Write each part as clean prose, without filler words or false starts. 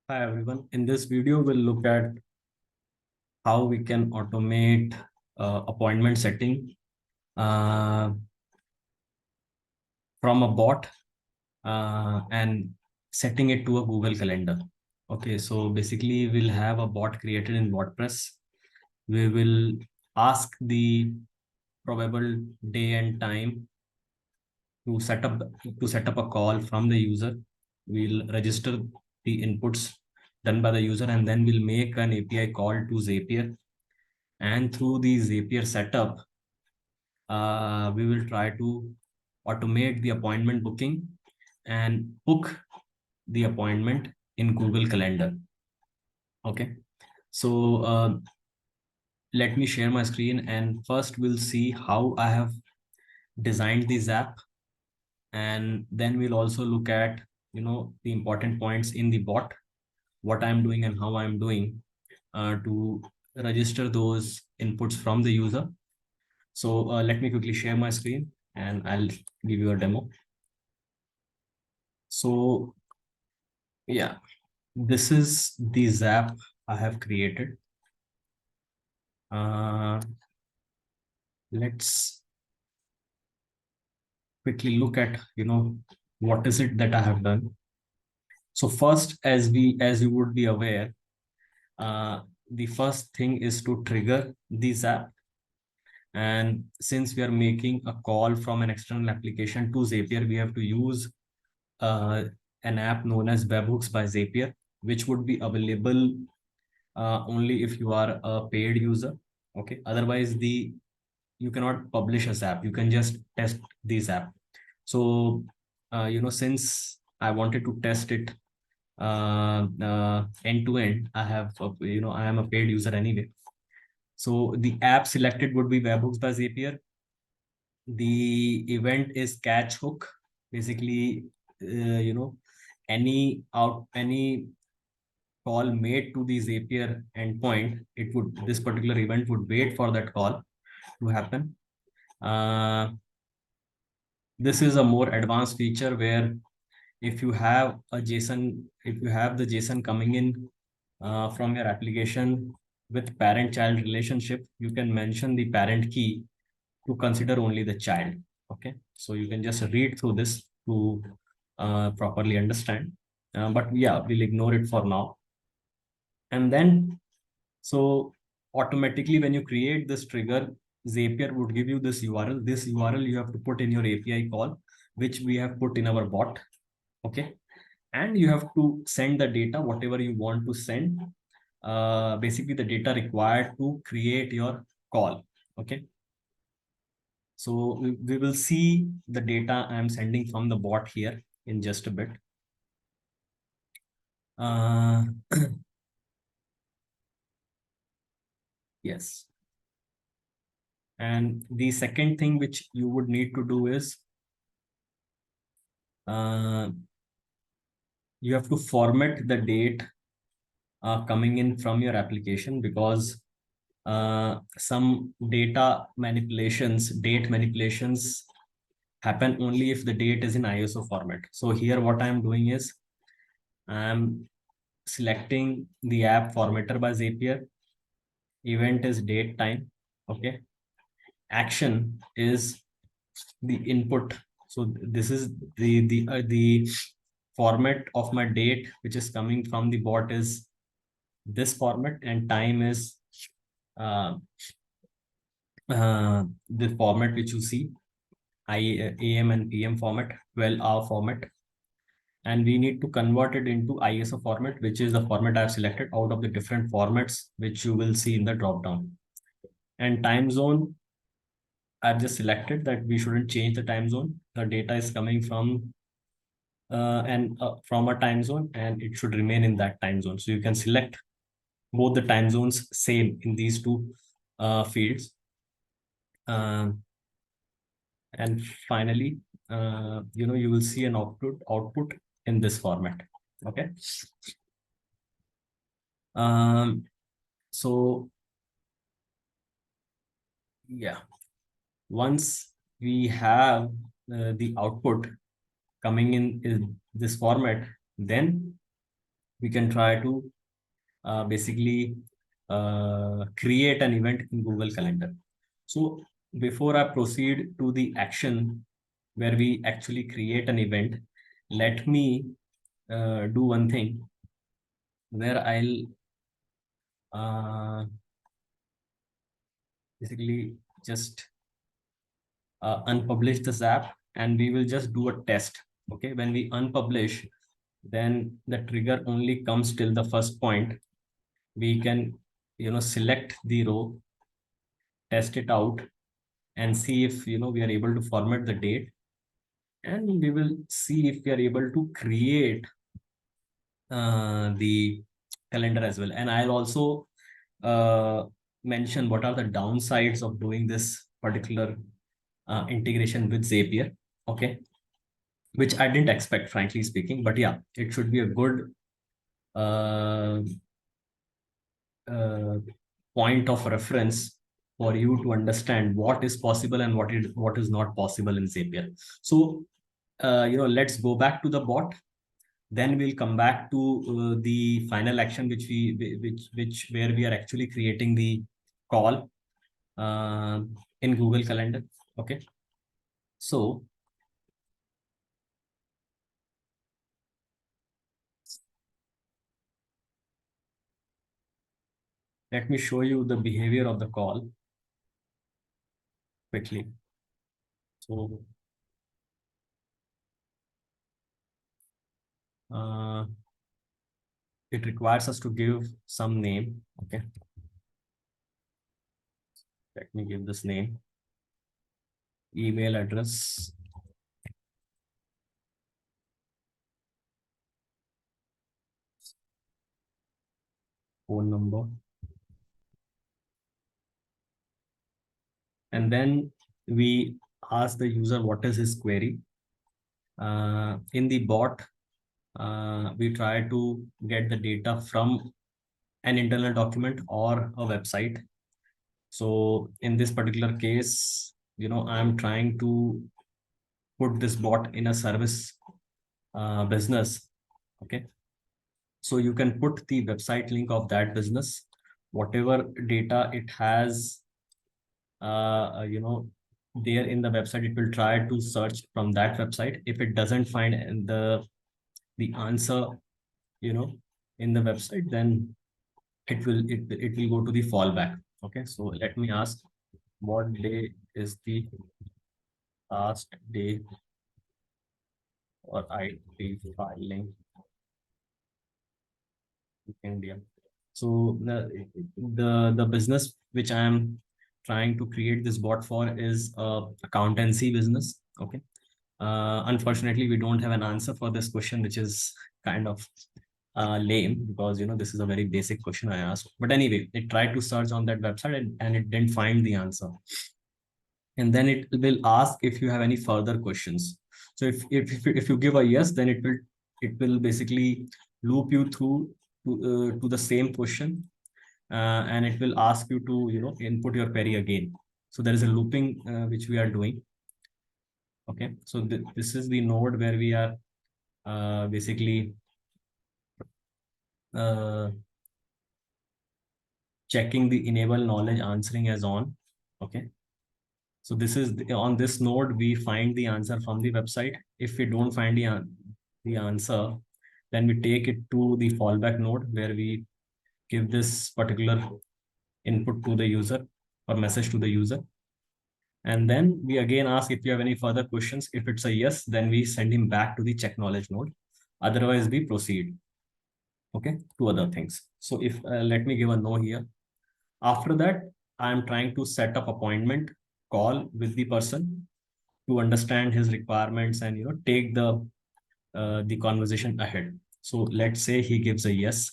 Hi everyone. In this video, we'll look at how we can automate appointment setting uh, from a bot and setting it to a Google Calendar. Okay, so basically we'll have a bot created in Botpress. We will ask the probable day and time to set up a call from the user. We'll register the inputs done by the user, and then we'll make an API call to Zapier. And through the Zapier setup, we will try to automate the appointment booking and book the appointment in Google Calendar. Okay, so let me share my screen, and first we'll see how I have designed this app, and then we'll also look at the important points in the bot, what I'm doing and how I'm doing to register those inputs from the user. So let me quickly share my screen and I'll give you a demo. So yeah, this is the Zap I have created. Let's quickly look at, what is it that I have done. So first, as you would be aware, the first thing is to trigger the Zap. And since we are making a call from an external application to Zapier, we have to use uh, an app known as Webhooks by Zapier, which would be available only if you are a paid user. Okay, otherwise you cannot publish a Zap. You can just test this app. So since I wanted to test it end to end, I am a paid user anyway. So the app selected would be Webhooks by Zapier. The event is catch hook. Basically, any call made to the Zapier endpoint, this particular event would wait for that call to happen. This is a more advanced feature where if you have the JSON coming in from your application with parent-child relationship, you can mention the parent key to consider only the child. Okay, so you can just read through this to properly understand. But yeah, we'll ignore it for now. And then, so automatically when you create this trigger, Zapier would give you this URL. This URL you have to put in your API call, which we have put in our bot. Okay, and you have to send the data, whatever you want to send, basically the data required to create your call. Okay, so we will see the data I'm sending from the bot here in just a bit. uh, yes, and the second thing which you would need to do is you have to format the date coming in from your application, because some date manipulations happen only if the date is in ISO format. So here what I'm doing is I'm selecting the app formatter by Zapier. Event is date time. Okay. Action is the input. So this is the format of my date, which is coming from the bot, is this format, and time is uh, the format which you see, AM and PM format, 12-hour format. And we need to convert it into ISO format, which is the format I've selected out of the different formats, which you will see in the dropdown. And time zone, I've just selected that we shouldn't change the time zone. The data is coming from from a time zone, and it should remain in that time zone. So you can select both the time zones same in these two fields. And finally, you will see an output in this format. Okay. So yeah, once we have the output coming in this format, then we can try to basically create an event in Google Calendar. So before I proceed to the action where we actually create an event, let me do one thing where I'll basically just unpublish this app, and we will just do a test. Okay, when we unpublish, then the trigger only comes till the first point. We can select the row, test it out, and see if we are able to format the date, and we will see if we are able to create the calendar as well. And I'll also mention what are the downsides of doing this particular integration with Zapier. Okay, which I didn't expect, frankly speaking, but yeah, it should be a good uh, uh, point of reference for you to understand what is possible and what is not possible in Zapier. So let's go back to the bot. Then we'll come back to the final action, which where we are actually creating the call uh, in Google Calendar. Okay, so let me show you the behavior of the call quickly. So uh, it requires us to give some name. Okay, let me give this name, email address, phone number, and then we ask the user what is his query. In the bot, we try to get the data from an internal document or a website. So in this particular case, I'm trying to put this bot in a service business. Okay, so you can put the website link of that business, whatever data it has there in the website. It will try to search from that website. If it doesn't find the answer you know in the website, then it will go to the fallback. Okay, so let me ask, what day is the last day for IT filing in India? So the business which I am trying to create this bot for is a accountancy business. Okay, unfortunately, we don't have an answer for this question, which is kind of lame, because this is a very basic question I asked. But anyway, it tried to search on that website, and it didn't find the answer. And then it will ask if you have any further questions. So if you give a yes, then it will basically loop you through to the same question, and it will ask you to input your query again. So there is a looping which we are doing. Okay, so this is the node where we are basically uh, checking the enable knowledge answering as on. Okay, so this is on this node we find the answer from the website. If we don't find the answer, then we take it to the fallback node, where we give this particular input to the user or message to the user. And then we again ask if you have any further questions. If it's a yes, then we send him back to the check knowledge node. Otherwise, we proceed, okay, to other things. So if let me give a no here. After that, I'm trying to set up appointment call with the person to understand his requirements and take the conversation ahead. So let's say he gives a yes.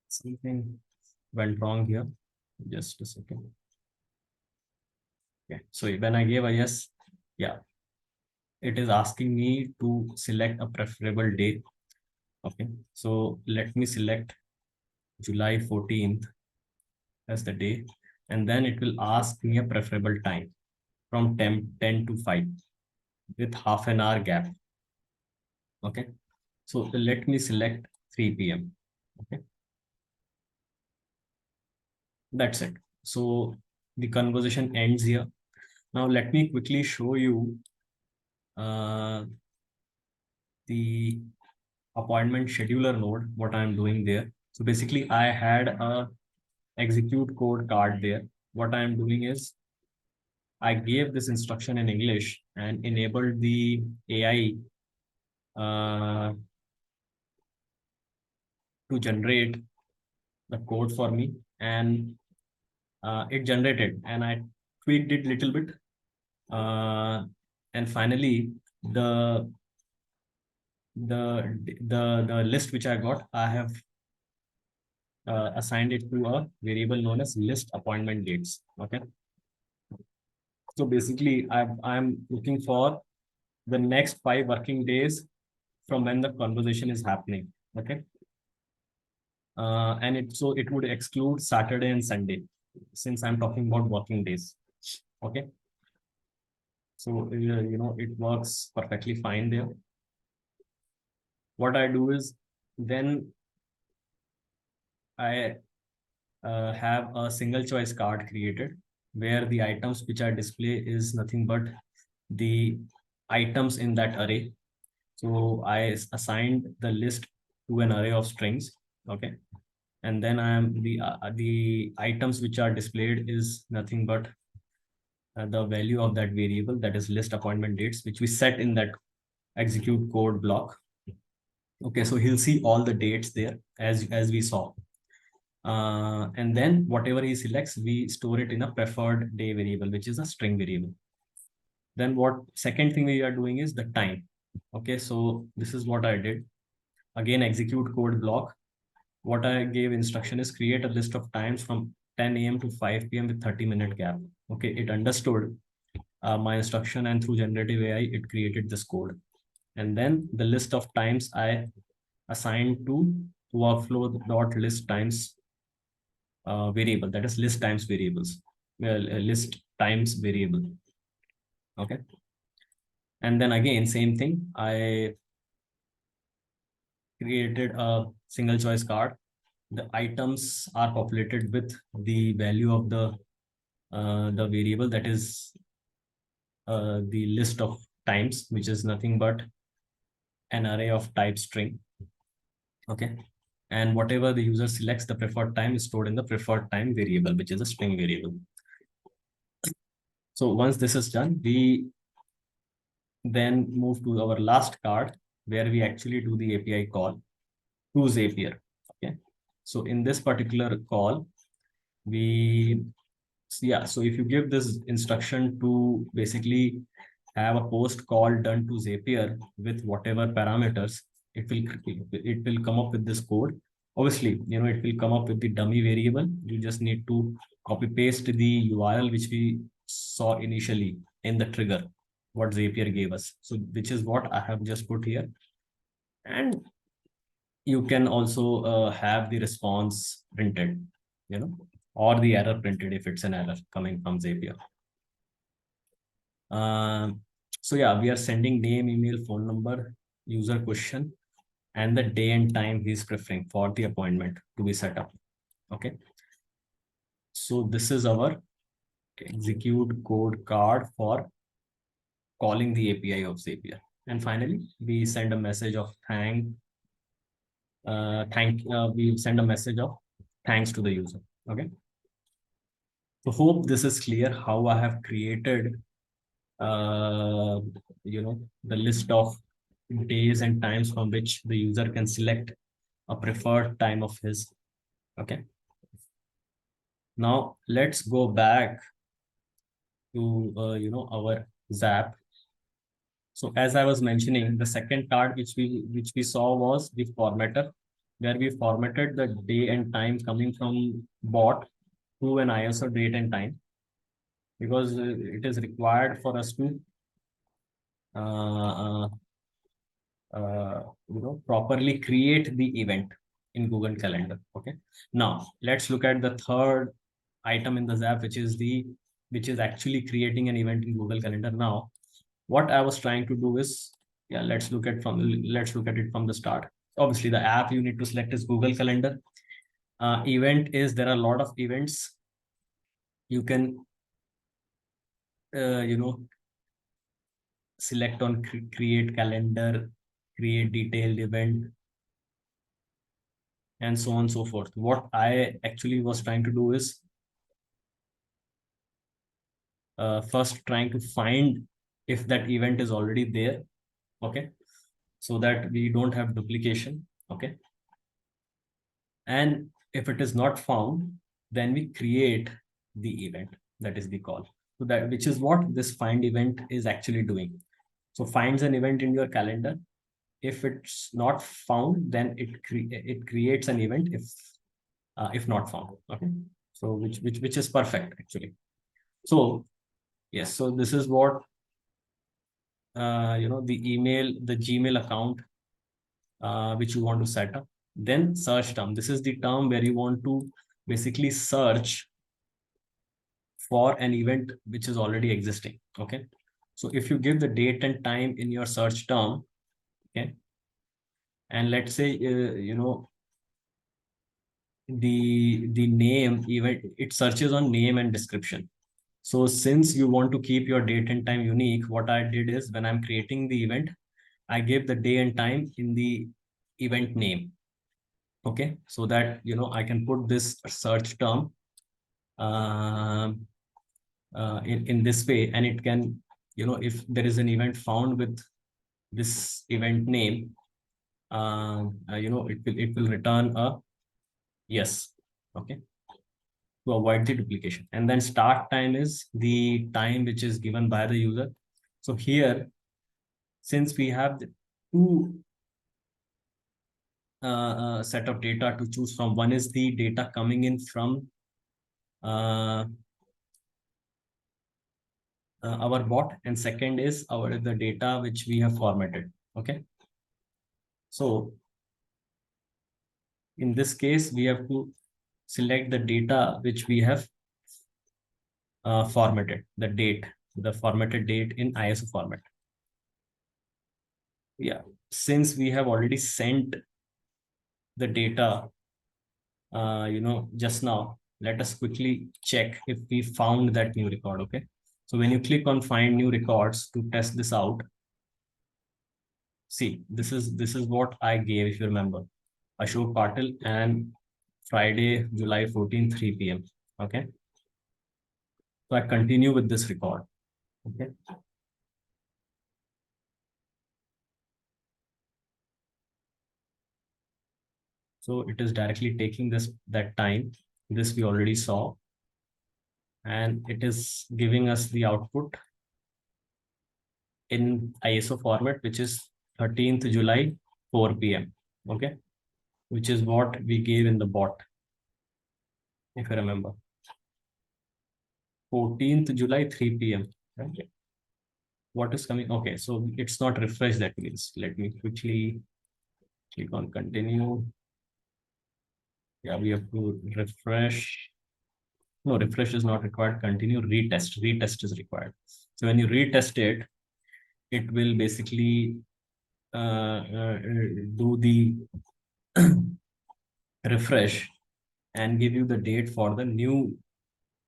Something went wrong here. Just a second. Okay. So when I gave a yes, yeah, it is asking me to select a preferable day. Okay, so let me select July 14th as the day, and then it will ask me a preferable time from 10 to 5 with half an hour gap. Okay, so let me select 3 p.m. Okay, that's it. So the conversation ends here. Now let me quickly show you uh, the appointment scheduler node, what I'm doing there. So basically I had a execute code card there. What I'm doing is I gave this instruction in English and enabled the AI to generate the code for me, and it generated, and I tweaked it little bit, uh, and finally the the list which I got, I have assigned it to a variable known as list appointment dates. Okay, so basically I'm looking for the next 5 working days from when the conversation is happening. Okay, and it would exclude Saturday and Sunday since I'm talking about working days. Okay, so it works perfectly fine there. What I do is then I have a single choice card created where the items which I display is nothing but the items in that array. So I assigned the list to an array of strings. Okay, and then I am the items which are displayed is nothing but the value of that variable, that is list appointment dates, which we set in that execute code block. Okay, so he'll see all the dates there as we saw. And then whatever he selects, we store it in a preferred day variable, which is a string variable. Then what second thing we are doing is the time. Okay, so this is what I did. Again, execute code block. What I gave instruction is create a list of times from 10 a.m. to 5 p.m. with 30-minute gap. Okay, it understood my instruction, and through generative AI, it created this code. And then the list of times I assigned to workflow dot list times variable, that is list times variables, list times variable. Okay, and then again same thing, I created a single choice card. The items are populated with the value of the variable, that is the list of times, which is nothing but an array of type string. Okay, and whatever the user selects, the preferred time is stored in the preferred time variable, which is a string variable. So once this is done, we then move to our last card where we actually do the API call to Zapier. Okay, so in this particular call, we so if you give this instruction to basically have a post call done to Zapier with whatever parameters, it will come up with this code. Obviously, it will come up with the dummy variable. You just need to copy paste the URL which we saw initially in the trigger, what Zapier gave us. So which is what I have just put here. And you can also have the response printed, or the error printed if it's an error coming from Zapier. So yeah, we are sending name, email, phone number, user question, and the day and time he's preferring for the appointment to be set up. Okay. So this is our execute code card for calling the API of Zapier. And finally, we send a message of we send a message of thanks to the user. Okay. So hope this is clear how I have created uh, the list of days and times from which the user can select a preferred time of his. Okay, now let's go back to our Zap. So as I was mentioning, the second card which we saw was the formatter, where we formatted the day and time coming from bot to an ISO date and time, because it is required for us to uh, uh, properly create the event in Google Calendar. Okay. Now let's look at the third item in the Zap, which is actually creating an event in Google Calendar. Now, what I was trying to do is, yeah, let's look at it from the start. Obviously, the app you need to select is Google Calendar. Event is, there are a lot of events you can you know select on create calendar, create detailed event, and so on and so forth. What I actually was trying to do is first trying to find if that event is already there. Okay, so that we don't have duplication. Okay, and if it is not found, then we create the event, that is the call. So that, which is what this find event is actually doing. So finds an event in your calendar. If it's not found, then it creates an event if not found. Okay, so which is perfect actually. So yes, so this is what the Gmail account which you want to set up. Then search term. This is the term where you want to basically search for an event which is already existing. Okay, so if you give the date and time in your search term, okay, and let's say the name event, it searches on name and description. So since you want to keep your date and time unique, what I did is, when I'm creating the event, I gave the day and time in the event name. Okay, so that I can put this search term um, in this way, and it can, if there is an event found with this event name, it will return a yes. Okay, to avoid the duplication. And then start time is the time which is given by the user. So here, since we have the two set of data to choose from, one is the data coming in from uh, our bot, and second is the data which we have formatted. Okay, so in this case, we have to select the data which we have formatted, the formatted date in ISO format. Yeah, since we have already sent the data just now, let us quickly check if we found that new record. Okay, so when you click on find new records to test this out, see, this is what I gave, if you remember, Ashok Patil, and Friday, July 14th, 3 p.m. Okay, so I continue with this record. Okay, so it is directly taking that time. This we already saw, and it is giving us the output in ISO format, which is 13th July, 4 p.m. Okay, which is what we gave in the bot, if I remember. 14th July, 3 p.m. Right? What is coming? Okay, so it's not refreshed. That means, let me quickly click on continue. Yeah, we have to refresh. No, refresh is not required. Continue, retest. Retest is required. So when you retest it, it will basically do the refresh and give you the date for the new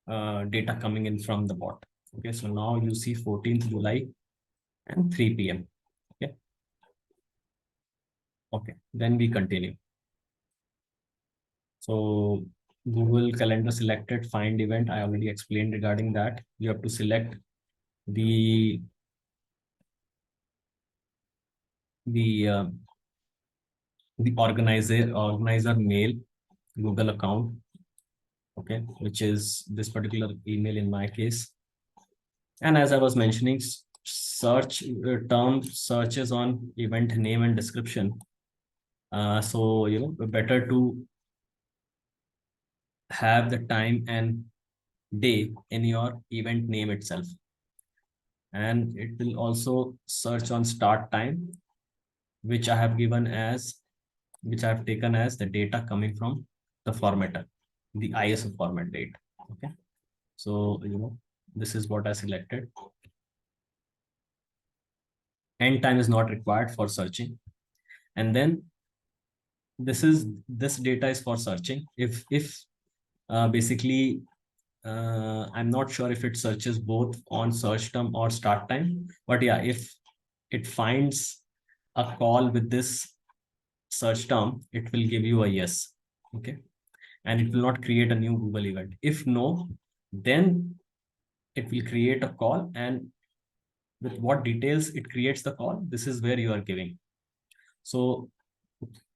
data coming in from the bot. Okay, so now you see 14th July and 3 p.m. Okay, okay, then we continue. So Google Calendar selected, find event. I already explained regarding that. You have to select the the uh, the organizer mail Google account. Okay, which is this particular email in my case. And as I was mentioning, search term searches on event name and description. So better to have the time and day in your event name itself, and it will also search on start time which I have given as, which I have taken as the data coming from the formatter, the ISO format date. Okay. So, this is what I selected. End time is not required for searching. And then this data is for searching. If basically, I'm not sure if it searches both on search term or start time, but yeah, if it finds a call with this search term, it will give you a yes. Okay. And it will not create a new Google event. If no, then it will create a call, and with what details it creates the call, this is where you are giving. So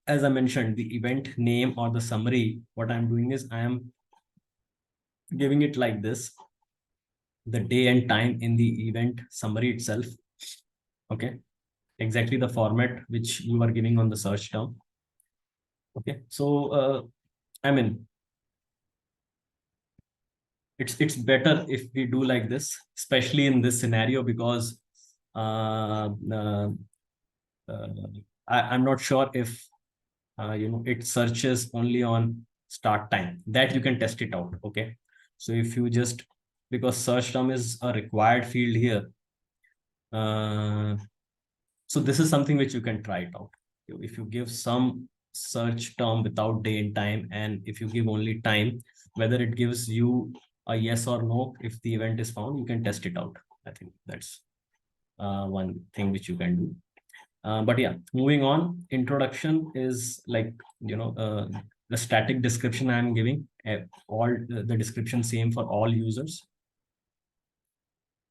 as I mentioned, the event name or the summary, what I'm doing is I am giving it like this, the day and time in the event summary itself. Okay. Exactly the format which you are giving on the search term. Okay. So, I mean, it's better if we do like this, especially in this scenario, because uh, uh, uh, I'm not sure if it searches only on start time. That you can test it out. Okay. So if you just, because search term is a required field here, uh, so this is something which you can try it out. If you give some search term without day and time, and if you give only time, whether it gives you a yes or no, if the event is found, you can test it out. I think that's one thing which you can do. But yeah, moving on, introduction is like, the static description I'm giving, all the description same for all users.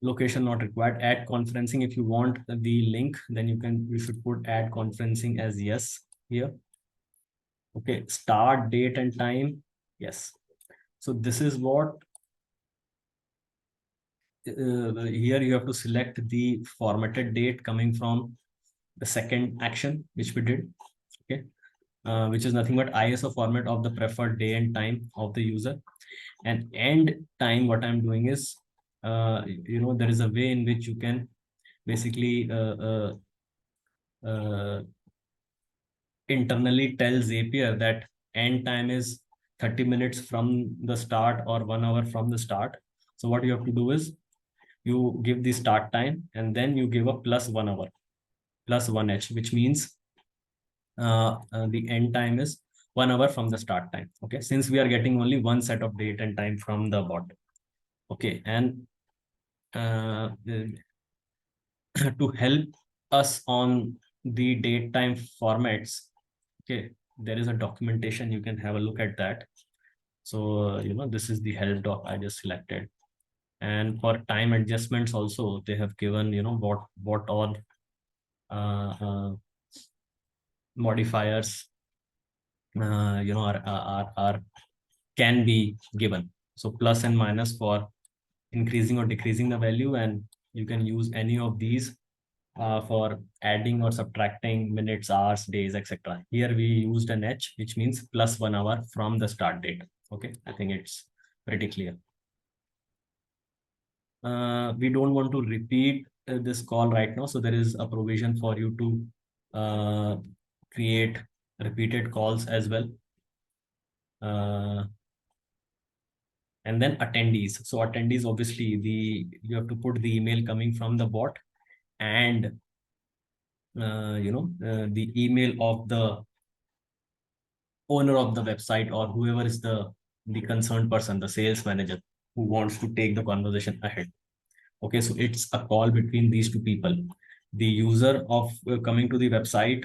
Location not required. Add conferencing, if you want the link, then you should put add conferencing as yes here. Okay. Start date and time, yes. So this is what, here you have to select the formatted date coming from the second action which we did. Okay. Which is nothing but ISO format of the preferred day and time of the user. And end time, what I'm doing is, there is a way in which you can basically uh, internally tell Zapier that end time is 30 minutes from the start or 1 hour from the start. So what you have to do is you give the start time and then you give a plus 1 hour, plus 1h, which means the end time is 1 hour from the start time. Okay. Since we are getting only one set of date and time from the bot. Okay. And uh, to help us on the date time formats, okay, there is a documentation, you can have a look at that. So this is the help doc I just selected. And for time adjustments also, they have given, what all modifiers are can be given. So plus and minus for increasing or decreasing the value, and you can use any of these for adding or subtracting minutes, hours, days, etc. Here we used an H, which means plus 1 hour from the start date. Okay, I think it's pretty clear. We don't want to repeat this call right now, so there is a provision for you to create repeated calls as well. And then attendees. So attendees, obviously, you have to put the email coming from the bot, and the email of the owner of the website, or whoever is the concerned person, the sales manager who wants to take the conversation ahead. Okay, so it's a call between these two people, the user of coming to the website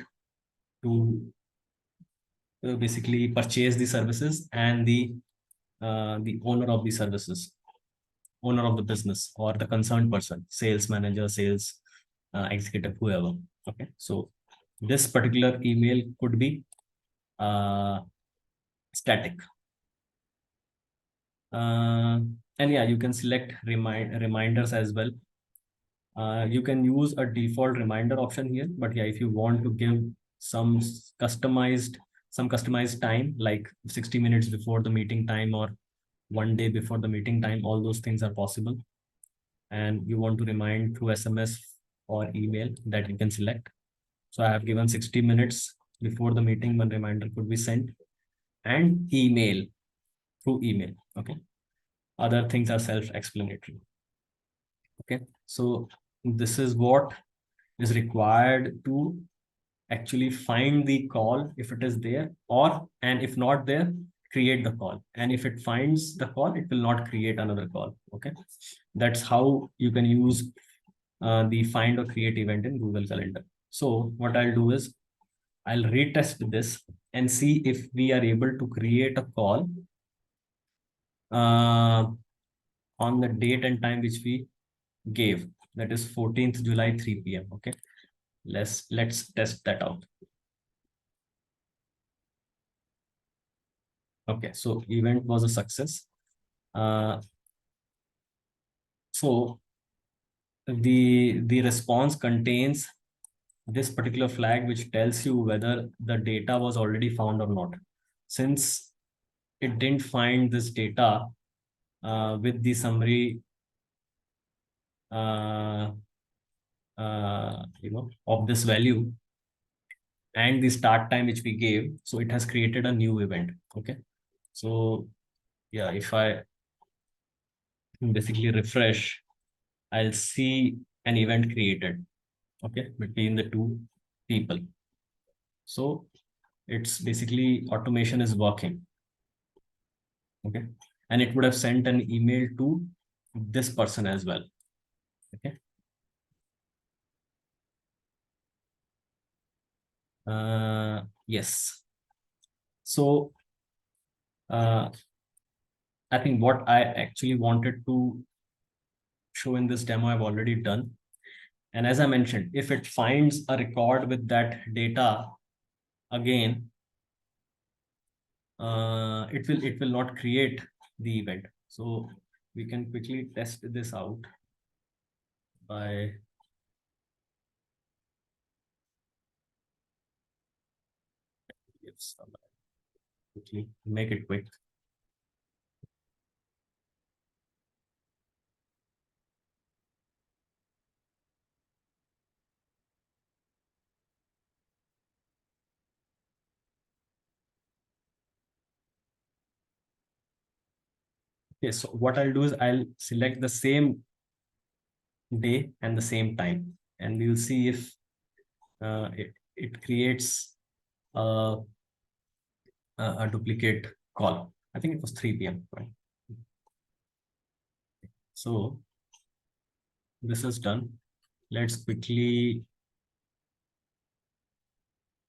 to basically purchase the services, and the owner of the services, owner of the business, or the concerned person, sales manager, sales executive, whoever. Okay, so this particular email could be static. And yeah, you can select reminders as well. You can use a default reminder option here, but yeah, if you want to give some customized time, like 60 minutes before the meeting time or 1 day before the meeting time, all those things are possible. And you want to remind through SMS or email, that you can select. So I have given 60 minutes before the meeting when reminder could be sent, and email, through email. Okay. Other things are self-explanatory. Okay. So this is what is required to actually find the call if it is there, or and if not there, create the call. And if it finds the call, it will not create another call. Okay. That's how you can use the find or create event in Google Calendar. So what I'll do is I'll retest this and see if we are able to create a call uh, on the date and time which we gave. That is 14th July, 3 p.m. Okay. Let's test that out. Okay, so event was a success. Uh, so the response contains this particular flag which tells you whether the data was already found or not. Since it didn't find this data with the summary uh, of this value and the start time which we gave, so it has created a new event. Okay, so yeah, if I basically refresh, I'll see an event created, okay, between the two people. So it's basically automation is working. Okay, and it would have sent an email to this person as well. Okay. Yes. So uh, I think what I actually wanted to show in this demo I've already done. And as I mentioned, if it finds a record with that data again, it will not create the event. So we can quickly test this out by if quickly make it quick. Okay, so what I'll do is I'll select the same day and the same time, and we'll see if it creates a, a duplicate call. I think it was 3 p.m. Right? So this is done. Let's quickly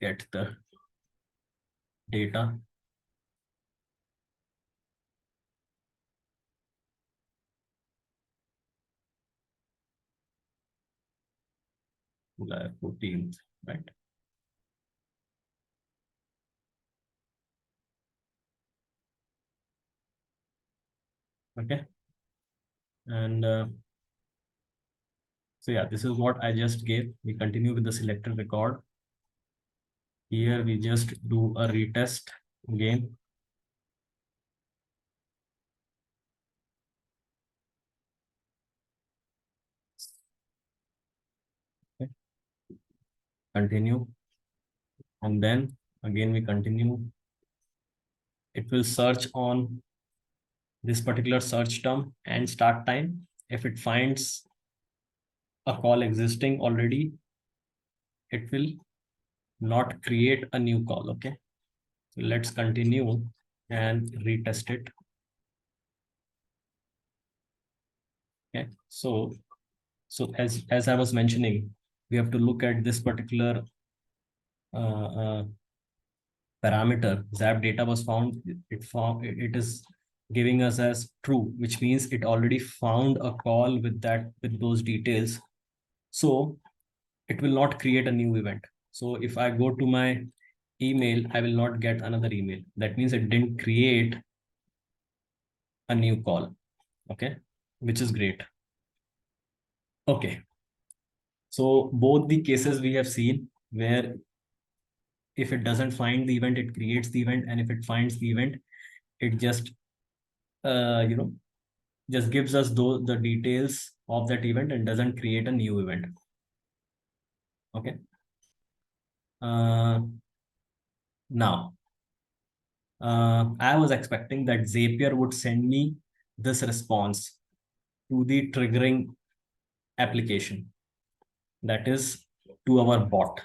get the data. July 14th, right? Okay. And so yeah, this is what I just gave. We continue with the selected record. Here we just do a retest again. Okay. Continue. And then again we continue. It will search on this particular search term and start time. If it finds a call existing already, it will not create a new call. Okay. So let's continue and retest it. Okay. So as I was mentioning, we have to look at this particular uh, parameter. Zap data was found. It is giving us as true, which means it already found a call with those details. So it will not create a new event. So if I go to my email, I will not get another email. That means it didn't create a new call. Okay, which is great. Okay, so both the cases we have seen where if it doesn't find the event, it creates the event, and if it finds the event, it just uh, you know just gives us the details of that event and doesn't create a new event. Okay. Uh, Now, I was expecting that Zapier would send me this response to the triggering application, that is to our bot.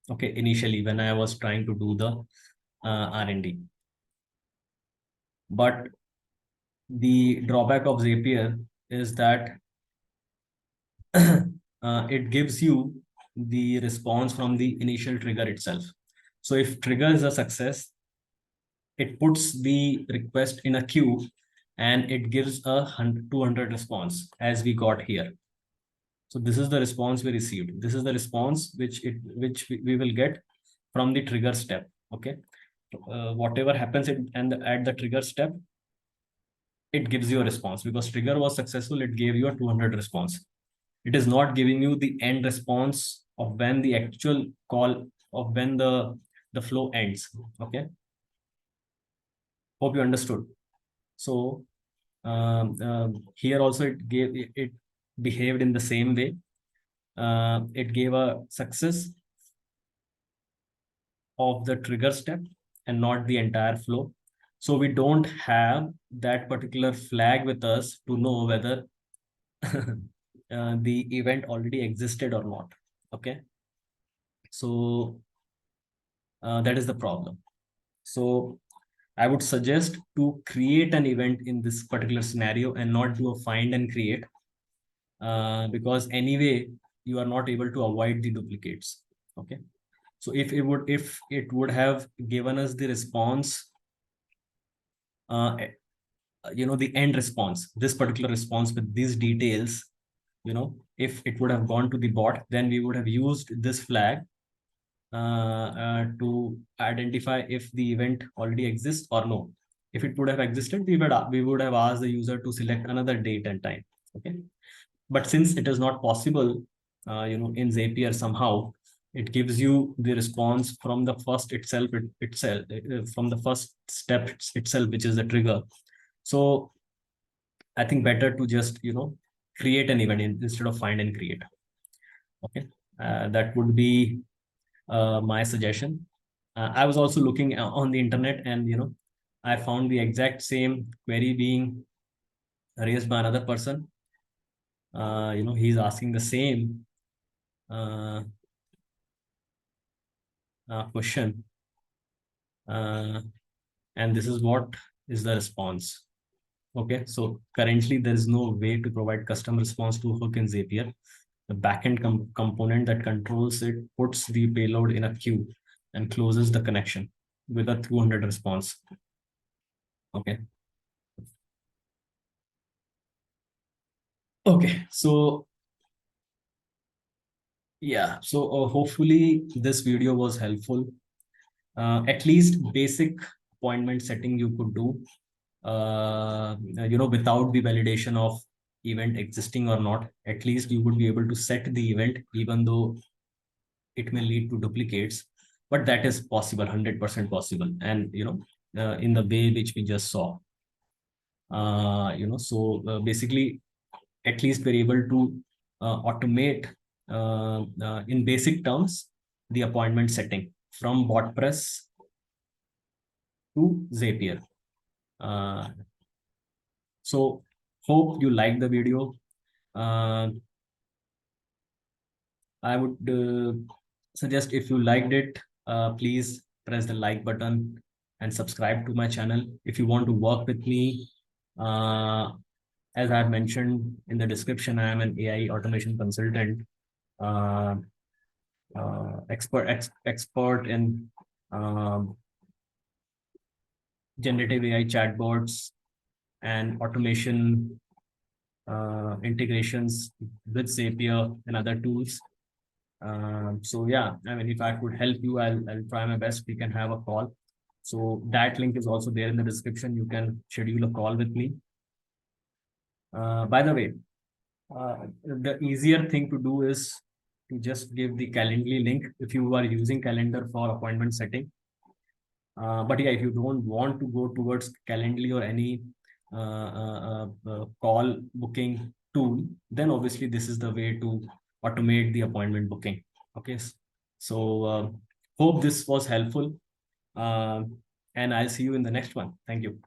Okay, initially when I was trying to do the R&D. But the drawback of Zapier is that it gives you the response from the initial trigger itself. So if trigger is a success, it puts the request in a queue and it gives a 200 response as we got here. So this is the response we received. This is the response which we will get from the trigger step. Okay. Whatever happens at the trigger step, it gives you a response because trigger was successful. It gave you a 200 response. It is not giving you the end response of when the actual call of when the flow ends. Okay. Hope you understood. So here also it behaved in the same way. It gave a success of the trigger step and not the entire flow. So we don't have that particular flag with us to know whether the event already existed or not. Okay. So that is the problem. So I would suggest to create an event in this particular scenario and not do a find and create, because anyway you are not able to avoid the duplicates. Okay. So if it would have given us the response, uh, the end response, this particular response with these details, if it would have gone to the bot, then we would have used this flag to identify if the event already exists or no. If it would have existed, we would have asked the user to select another date and time. Okay. But since it is not possible, in Zapier somehow it gives you the response from the first from the first step itself, which is the trigger. So I think better to just create an event instead of find and create. Okay. That would be my suggestion. I was also looking on the internet, and I found the exact same query being raised by another person. He's asking the same uh, question, uh, and this is what is the response. Okay, so currently there is no way to provide custom response to hook in Zapier. The backend component that controls it puts the payload in a queue and closes the connection with a 200 response. Okay. Okay. So yeah, so hopefully this video was helpful. At least basic appointment setting you could do, without the validation of event existing or not. At least you would be able to set the event, even though it may lead to duplicates, but that is possible, 100% possible. And in the way which we just saw, basically, at least we're able to automate, in basic terms, the appointment setting from Botpress to Zapier. Uh, so hope you like the video. Uh, I would suggest, if you liked it, please press the like button and subscribe to my channel. If you want to work with me, uh, as I've mentioned in the description, I am an AI automation consultant, uh, expert in um, generative AI chatbots and automation integrations with Zapier and other tools. So yeah, I mean, if I could help you, I'll try my best. We can have a call. So that link is also there in the description. You can schedule a call with me. By the way, the easier thing to do is to just give the Calendly link if you are using Calendar for appointment setting. But yeah, if you don't want to go towards Calendly or any call booking tool, then obviously this is the way to automate the appointment booking. Okay, so Hope this was helpful. And I'll see you in the next one. Thank you.